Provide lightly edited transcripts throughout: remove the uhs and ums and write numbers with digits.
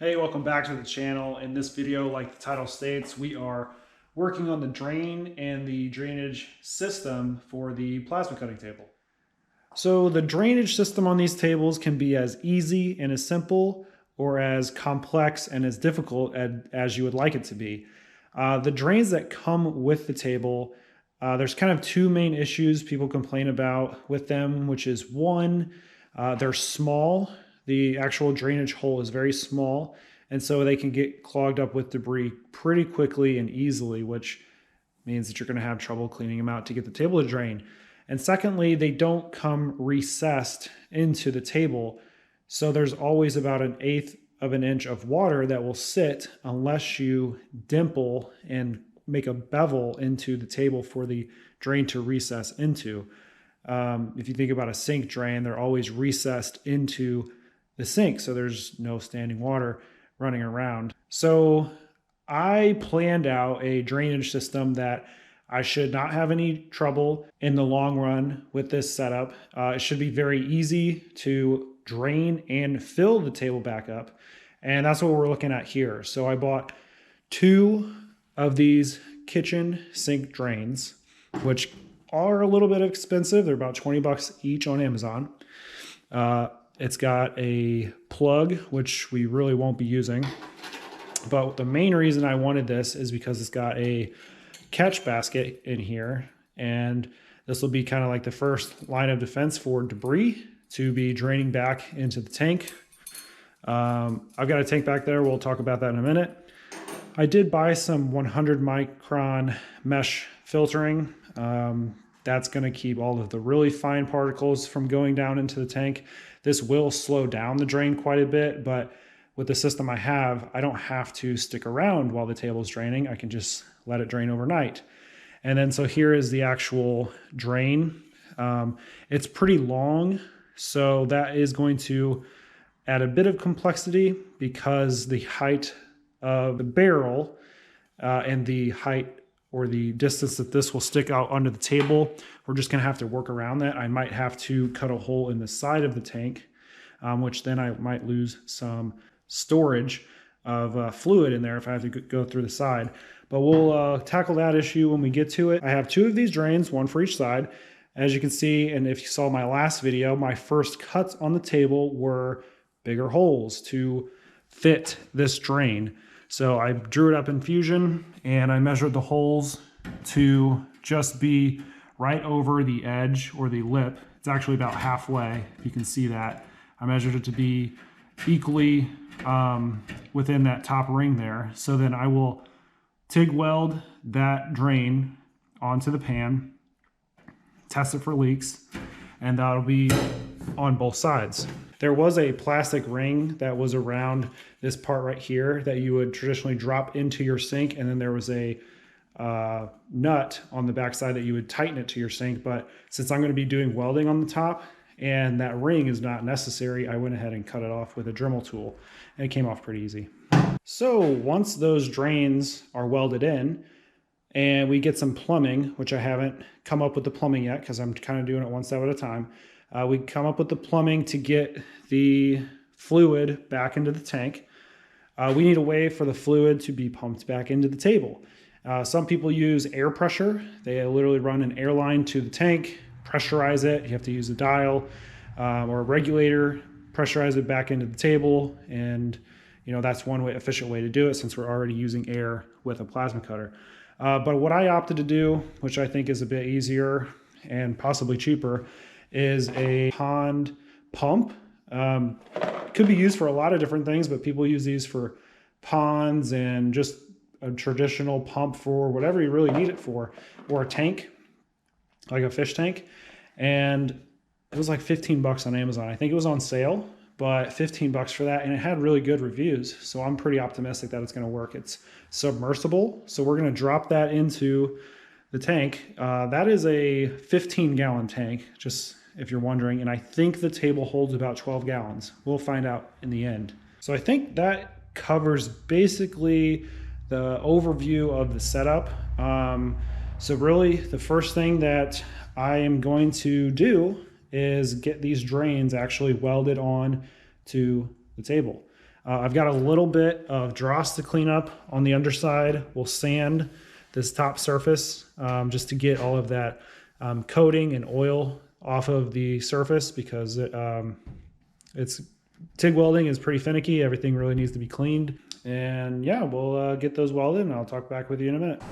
Hey, welcome back to the channel. In this video, like the title states, we are working on the drain and the drainage system for the plasma cutting table. So the drainage system on these tables can be as easy and as simple or as complex and as difficult as you would like it to be. The drains that come with the table, there's kind of two main issues people complain about with them, which is one, they're small. The actual drainage hole is very small, and so they can get clogged up with debris pretty quickly and easily, which means that you're going to have trouble cleaning them out to get the table to drain. And secondly, they don't come recessed into the table, so there's always about 1/8 of an inch of water that will sit unless you dimple and make a bevel into the table for the drain to recess into. If you think about a sink drain, they're always recessed into the sink, so there's no standing water running around. So I planned out a drainage system that I should not have any trouble in the long run with this setup. It should be very easy to drain and fill the table back up, and that's what we're looking at here. So I bought 2 of these kitchen sink drains, which are a little bit expensive. They're about 20 bucks each on Amazon. It's got a plug, which we really won't be using. But the main reason I wanted this is because it's got a catch basket in here. And this will be kind of like the first line of defense for debris to be draining back into the tank. I've got a tank back there. We'll talk about that in a minute. I did buy some 100 micron mesh filtering. That's going to keep all of the really fine particles from going down into the tank. This will slow down the drain quite a bit, but with the system I have, I don't have to stick around while the table is draining. I can just let it drain overnight. And then so here is the actual drain. It's pretty long, so that is going to add a bit of complexity because the height of the barrel and the height or the distance that this will stick out under the table, we're just going to have to work around that. I might have to cut a hole in the side of the tank, which then I might lose some storage of fluid in there if I have to go through the side. But we'll tackle that issue when we get to it. I have 2 of these drains, 1 for each side. As you can see, and if you saw my last video, my first cuts on the table were bigger holes to fit this drain. So I drew it up in Fusion and I measured the holes to just be right over the edge or the lip. It's actually about halfway, if you can see that. I measured it to be equally within that top ring there. So then I will TIG weld that drain onto the pan, test it for leaks, and that'll be on both sides. There was a plastic ring that was around this part right here that you would traditionally drop into your sink, and then there was a nut on the backside that you would tighten it to your sink. But since I'm going to be doing welding on the top and that ring is not necessary, I went ahead and cut it off with a Dremel tool, and it came off pretty easy. So once those drains are welded in and we get some plumbing, which I haven't come up with the plumbing yet because I'm kind of doing it one step at a time. We come up with the plumbing to get the fluid back into the tank. We need a way for the fluid to be pumped back into the table. Some people use air pressure. They literally run an air line to the tank, pressurize it. You have to use a dial or a regulator, pressurize it back into the table. And that's one efficient way to do it since we're already using air with a plasma cutter. But what I opted to do, which I think is a bit easier and possibly cheaper, is a pond pump. Could be used for a lot of different things, but people use these for ponds and just a traditional pump for whatever you really need it for, or a tank, like a fish tank. And it was like 15 bucks on Amazon. I think it was on sale, but 15 bucks for that, and it had really good reviews. So I'm pretty optimistic that it's going to work. It's submersible, so we're going to drop that into the tank. That is a 15-gallon tank, just if you're wondering, and I think the table holds about 12 gallons. We'll find out in the end. So I think that covers basically the overview of the setup. So really the first thing that I am going to do is get these drains actually welded on to the table. I've got a little bit of dross to clean up on the underside. We'll sand this top surface just to get all of that coating and oil off of the surface, because it's TIG welding is pretty finicky. Everything really needs to be cleaned. And yeah, we'll get those welded and I'll talk back with you in a minute.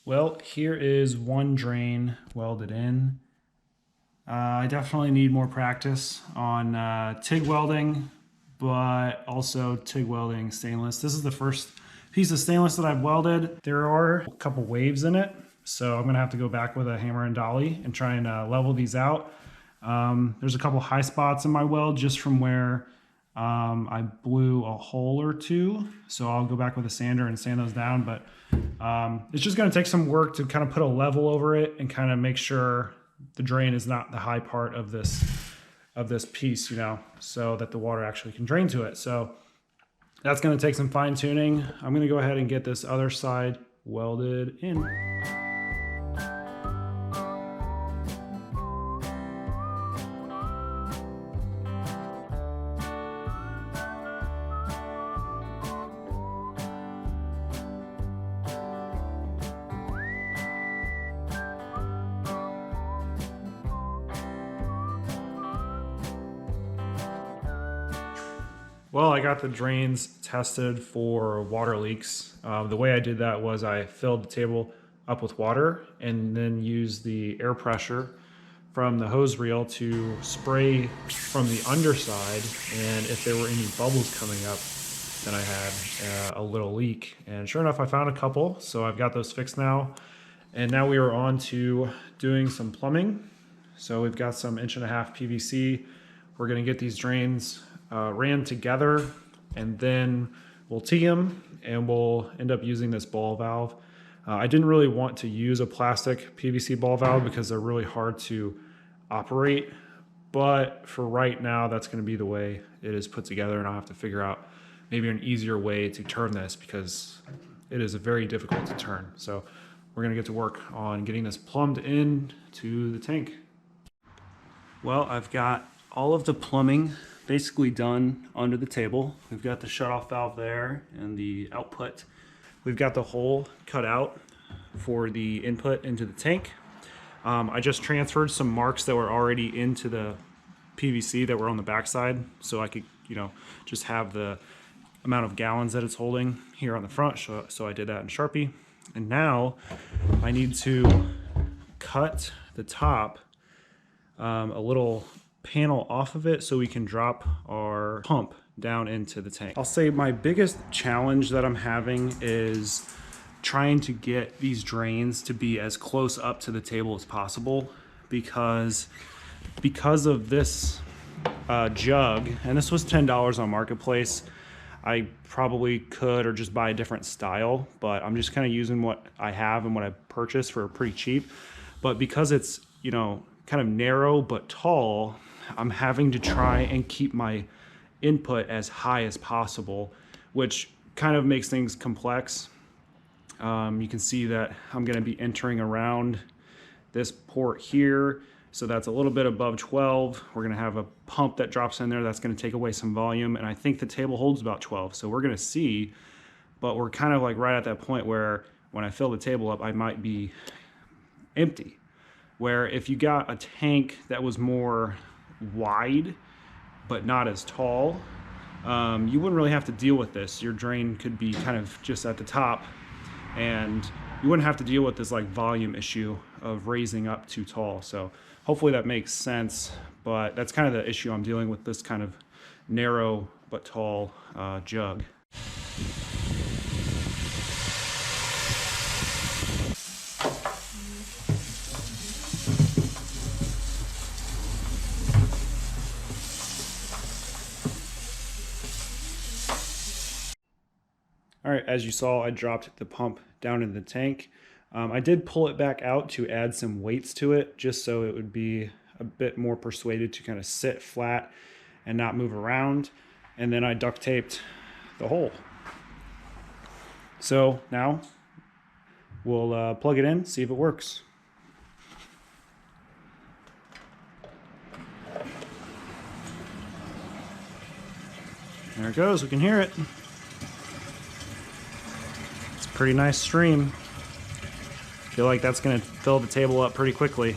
Well, here is one drain welded in. I definitely need more practice on TIG welding, but also TIG welding stainless. This is the first piece of stainless that I've welded. There are a couple waves in it, so I'm gonna have to go back with a hammer and dolly and try and level these out. There's a couple high spots in my weld just from where I blew a hole or two, so I'll go back with a sander and sand those down, but it's just gonna take some work to kind of put a level over it and kind of make sure the drain is not the high part of this piece, you know, so that the water actually can drain to it. So that's going to take some fine tuning. I'm going to go ahead and get this other side welded in. Well, I got the drains tested for water leaks. The way I did that was I filled the table up with water and then used the air pressure from the hose reel to spray from the underside. And if there were any bubbles coming up, then I had a little leak. And sure enough, I found a couple. So I've got those fixed now. And now we are on to doing some plumbing. So we've got some 1.5" PVC. We're gonna get these drains ran together, and then we'll tee them and we'll end up using this ball valve. I didn't really want to use a plastic PVC ball valve because they're really hard to operate, but for right now that's going to be the way it is put together, and I'll have to figure out maybe an easier way to turn this because it is very difficult to turn. So we're going to get to work on getting this plumbed in to the tank. Well, I've got all of the plumbing basically done under the table. We've got the shutoff valve there and the output. We've got the hole cut out for the input into the tank. I just transferred some marks that were already into the PVC that were on the backside, so I could, you know, just have the amount of gallons that it's holding here on the front. So I did that in Sharpie. And now I need to cut the top a little panel off of it so we can drop our pump down into the tank. I'll say my biggest challenge that I'm having is trying to get these drains to be as close up to the table as possible, because of this jug, and this was $10 on Marketplace. I probably could or just buy a different style, but I'm just kind of using what I have and what I purchased for pretty cheap. But because it's, you know, kind of narrow but tall, I'm having to try and keep my input as high as possible, which kind of makes things complex. You can see that I'm going to be entering around this port here, so that's a little bit above 12. We're going to have a pump that drops in there that's going to take away some volume, and I think the table holds about 12, so we're going to see. But we're kind of like right at that point where when I fill the table up, I might be empty. Where if you got a tank that was more wide but not as tall, you wouldn't really have to deal with this. Your drain could be kind of just at the top, and you wouldn't have to deal with this like volume issue of raising up too tall. So hopefully that makes sense, but that's kind of the issue I'm dealing with, this kind of narrow but tall jug. All right, as you saw, I dropped the pump down in the tank. I did pull it back out to add some weights to it, just so it would be a bit more persuaded to kind of sit flat and not move around. And then I duct taped the hole. So now we'll plug it in, see if it works. There it goes, we can hear it. It's a pretty nice stream. I feel like that's gonna fill the table up pretty quickly.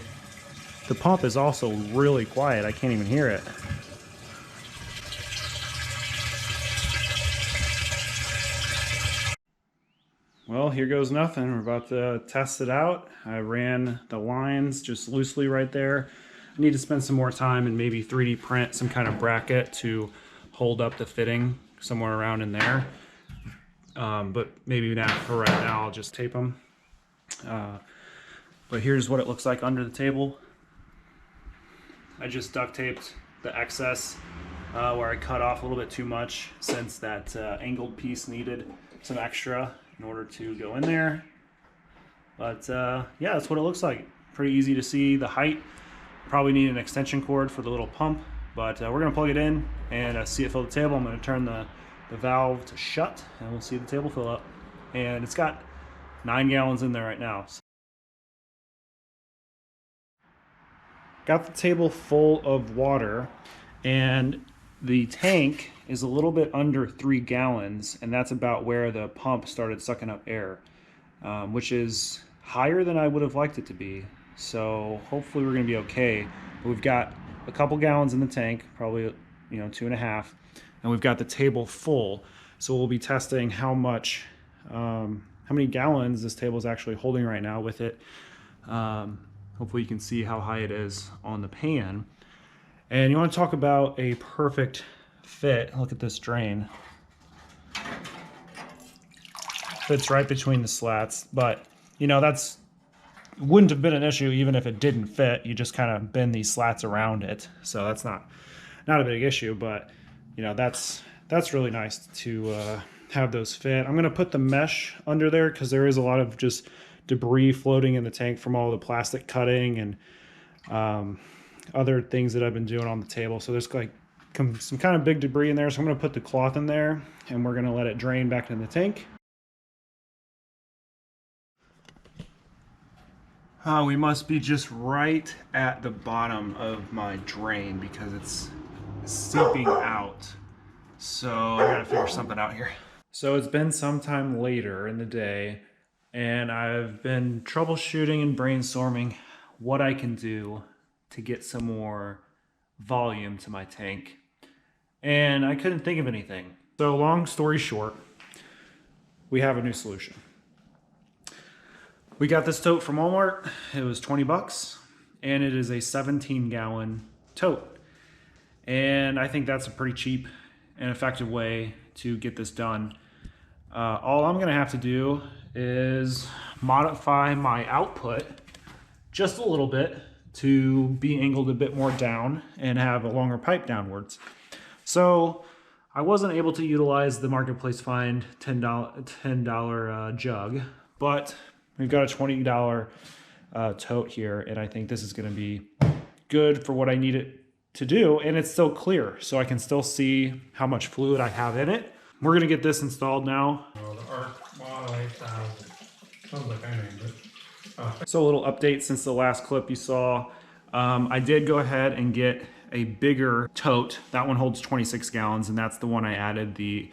The pump is also really quiet, I can't even hear it. Well, here goes nothing. We're about to test it out. I ran the lines just loosely right there. I need to spend some more time and maybe 3D print some kind of bracket to hold up the fitting somewhere around in there. But maybe not for right now, I'll just tape them. But here's what it looks like under the table. I just duct taped the excess where I cut off a little bit too much, since that angled piece needed some extra in order to go in there. But yeah, that's what it looks like. Pretty easy to see the height. Probably need an extension cord for the little pump, but we're gonna plug it in and see it fill the table. I'm gonna turn the valve to shut and we'll see the table fill up. And it's got 9 gallons in there right now. Got the table full of water, and the tank is a little bit under 3 gallons, and that's about where the pump started sucking up air, which is higher than I would have liked it to be. So hopefully we're gonna be okay. But we've got a couple gallons in the tank, probably 2.5, and we've got the table full. So we'll be testing how many gallons this table is actually holding right now with it. Hopefully you can see how high it is on the pan. And you want to talk about a perfect fit. Look at this drain. Fits right between the slats, but that's wouldn't have been an issue even if it didn't fit. You just kind of bend these slats around it, so that's not a big issue. But that's really nice to have those fit. I'm gonna put the mesh under there because there is a lot of just debris floating in the tank from all the plastic cutting and other things that I've been doing on the table. So there's like some kind of big debris in there. So I'm gonna put the cloth in there and we're gonna let it drain back into the tank. We must be just right at the bottom of my drain because it's seeping out. So I gotta figure something out here. So it's been some time later in the day, and I've been troubleshooting and brainstorming what I can do to get some more volume to my tank. And I couldn't think of anything. So long story short, we have a new solution. We got this tote from Walmart. It was 20 bucks, and it is a 17-gallon tote. And I think that's a pretty cheap and effective way to get this done. All I'm gonna have to do is modify my output just a little bit to be angled a bit more down and have a longer pipe downwards. So I wasn't able to utilize the Marketplace Find $10 jug, but we've got a $20 tote here, and I think this is gonna be good for what I need it to do, and it's still clear, so I can still see how much fluid I have in it. We're gonna get this installed now. So a little update since the last clip you saw. I did go ahead and get a bigger tote. That one holds 26 gallons, and that's the one I added the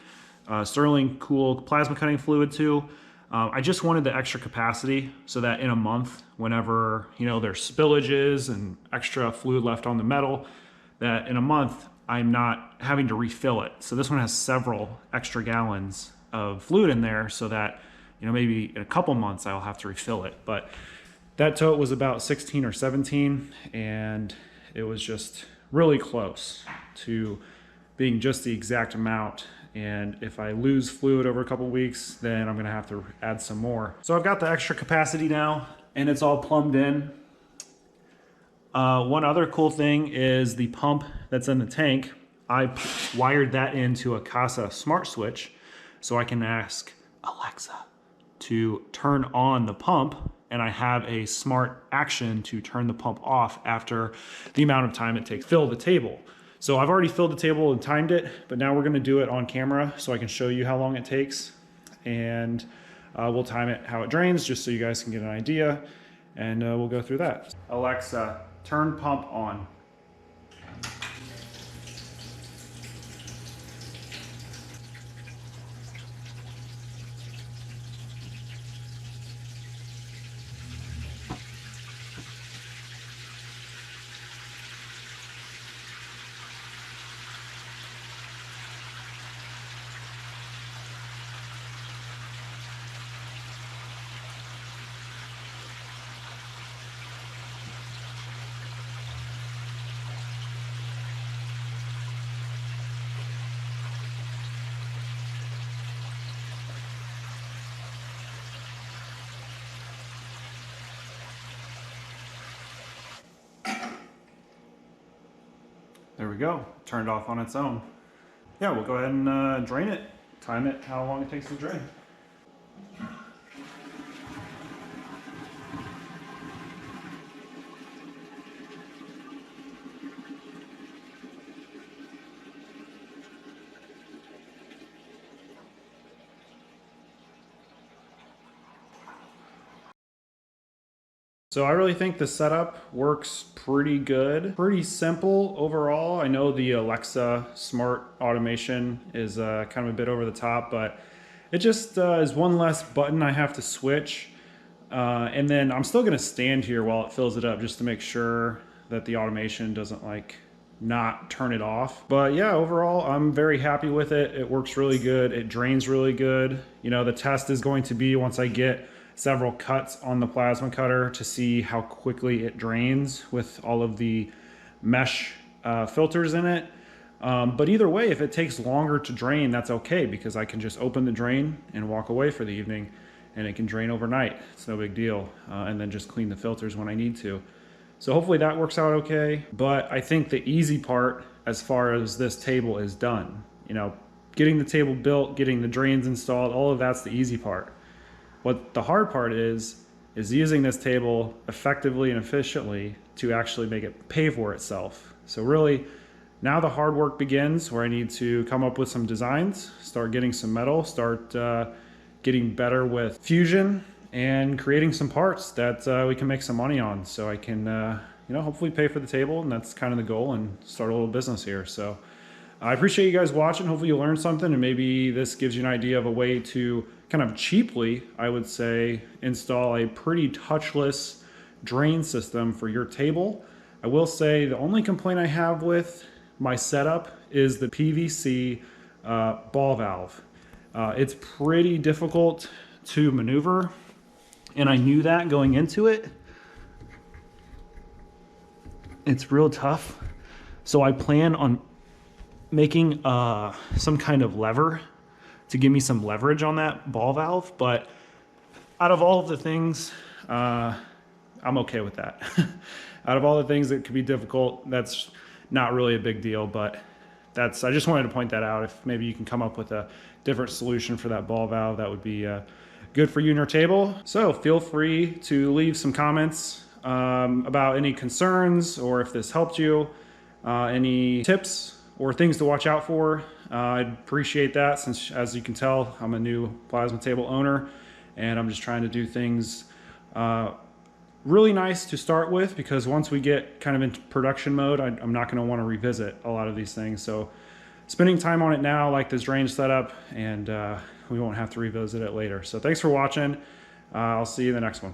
Sterling Cool plasma cutting fluid to. I just wanted the extra capacity so that in a month, whenever there's spillages and extra fluid left on the metal, that in a month I'm not having to refill it. So this one has several extra gallons of fluid in there, so that maybe in a couple months I'll have to refill it. But that tote was about 16 or 17, and it was just really close to being just the exact amount. And if I lose fluid over a couple weeks, then I'm gonna have to add some more. So I've got the extra capacity now, and it's all plumbed in. One other cool thing is the pump that's in the tank. I wired that into a Casa smart switch, so I can ask Alexa to turn on the pump, and I have a smart action to turn the pump off after the amount of time it takes to fill the table. So I've already filled the table and timed it, but now we're gonna do it on camera so I can show you how long it takes, and we'll time it how it drains just so you guys can get an idea, and we'll go through that. Alexa, turn pump on. There we go, turned off on its own. Yeah, we'll go ahead and drain it, time it how long it takes to drain. So I really think the setup works pretty good. Pretty simple overall. I know the Alexa smart automation is kind of a bit over the top, but it just is one less button I have to switch. And then I'm still gonna stand here while it fills it up just to make sure that the automation doesn't like not turn it off. But yeah, overall, I'm very happy with it. It works really good. It drains really good. You know, the test is going to be once I get several cuts on the plasma cutter to see how quickly it drains with all of the mesh filters in it. But either way, if it takes longer to drain, that's okay, because I can just open the drain and walk away for the evening, and it can drain overnight. It's no big deal. And then just clean the filters when I need to. So hopefully that works out okay. But I think the easy part as far as this table is done. You know, getting the table built, getting the drains installed, all of that's the easy part. What the hard part is using this table effectively and efficiently to actually make it pay for itself. So really, now the hard work begins, where I need to come up with some designs, start getting some metal, start getting better with fusion, and creating some parts that we can make some money on, so I can you know, hopefully pay for the table, and that's kind of the goal, and start a little business here. So I appreciate you guys watching. Hopefully you learned something, and maybe this gives you an idea of a way to kind of cheaply, I would say, install a pretty touchless drain system for your table. I will say the only complaint I have with my setup is the PVC ball valve. It's pretty difficult to maneuver, and I knew that going into it. It's real tough. So I plan on making some kind of lever to give me some leverage on that ball valve, but out of all of the things, I'm okay with that. Out of all the things that could be difficult, that's not really a big deal, but I just wanted to point that out. If maybe you can come up with a different solution for that ball valve, that would be good for you and your table. So feel free to leave some comments about any concerns, or if this helped you, any tips or things to watch out for. I'd appreciate that, since as you can tell, I'm a new plasma table owner, and I'm just trying to do things really nice to start with, because once we get kind of into production mode, I'm not going to want to revisit a lot of these things. So spending time on it now, like this drain setup, and we won't have to revisit it later. So thanks for watching. I'll see you in the next one.